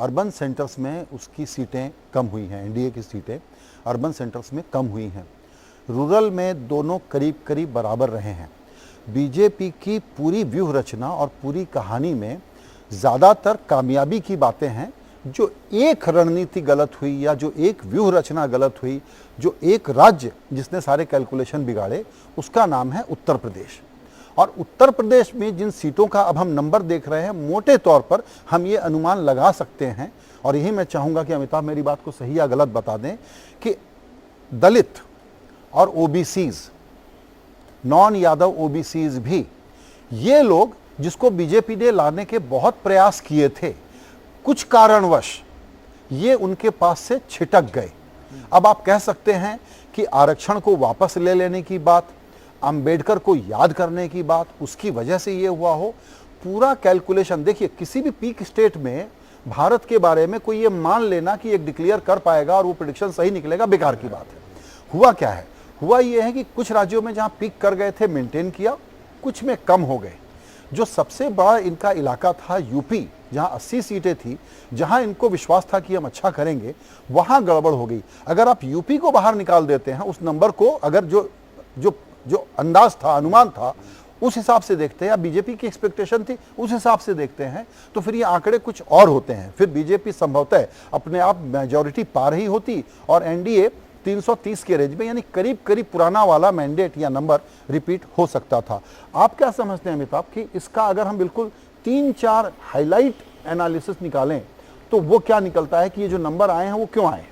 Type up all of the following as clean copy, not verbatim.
Urban centres में उसकी सीटें कम हुई हैं, एनडीए की सीटें अर्बन सेंटर्स में कम हुई हैं। रूरल में दोनों करीब करीब बराबर रहे हैं। बीजेपी की पूरी व्यूह रचना और पूरी कहानी में ज़्यादातर कामयाबी की बातें हैं। जो एक रणनीति गलत हुई या जो एक व्यूह रचना गलत हुई, जो एक राज्य जिसने सारे कैलकुलेशन बिगाड़े, उसका नाम है उत्तर प्रदेश। और उत्तर प्रदेश में जिन सीटों का अब हम नंबर देख रहे हैं, मोटे तौर पर हम ये अनुमान लगा सकते हैं, और यही मैं चाहूँगा कि अमिताभ मेरी बात को सही या गलत बता दें, कि दलित और ओबीसीज, नॉन यादव ओबीसीज भी, ये लोग जिसको बीजेपी ने लाने के बहुत प्रयास किए थे, कुछ कारणवश ये उनके पास से छिटक गए। अब आप कह सकते हैं कि आरक्षण को वापस ले लेने की बात, अंबेडकर को याद करने की बात, उसकी वजह से ये हुआ हो। पूरा कैलकुलेशन देखिए, किसी भी पीक स्टेट में भारत के बारे में कोई ये मान लेना कि एक डिक्लेयर कर पाएगा और वो प्रेडिक्शन सही निकलेगा, बेकार की बात है। हुआ क्या है? हुआ ये है कि कुछ राज्यों में जहां पीक कर गए थे मेंटेन किया, कुछ में कम हो गए। जो सबसे बड़ा इनका इलाका था यूपी, जहां 80 सीटें थी, जहां इनको विश्वास था कि हम अच्छा करेंगे, वहां गड़बड़ हो गई। अगर आप यूपी को बाहर निकाल देते हैं, उस नंबर को अगर जो अंदाज था, अनुमान था, उस हिसाब से देखते हैं, या बीजेपी की एक्सपेक्टेशन थी उस हिसाब से देखते हैं, तो फिर ये आंकड़े कुछ और होते हैं। फिर बीजेपी संभवतः अपने आप मेजॉरिटी पा रही होती और एनडीए 330 के रेंज में, यानी करीब करीब पुराना वाला मैंडेट या नंबर रिपीट हो सकता था। आप क्या समझते हैं अमिताभ कि इसका अगर हम बिल्कुल 3-4 हाईलाइट एनालिसिस निकालें तो वो क्या निकलता है कि ये जो नंबर आए हैं वो क्यों आए?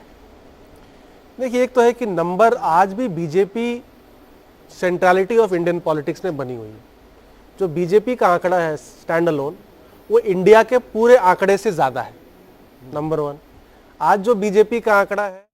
देखिए, एक तो है कि नंबर आज भी BJP centrality of Indian politics में बनी हुई है। जो बीजेपी का आंकड़ा है स्टैंड अलोन, वो इंडिया के पूरे आंकड़े से ज्यादा है। नंबर 1। आज जो बीजेपी का आंकड़ा है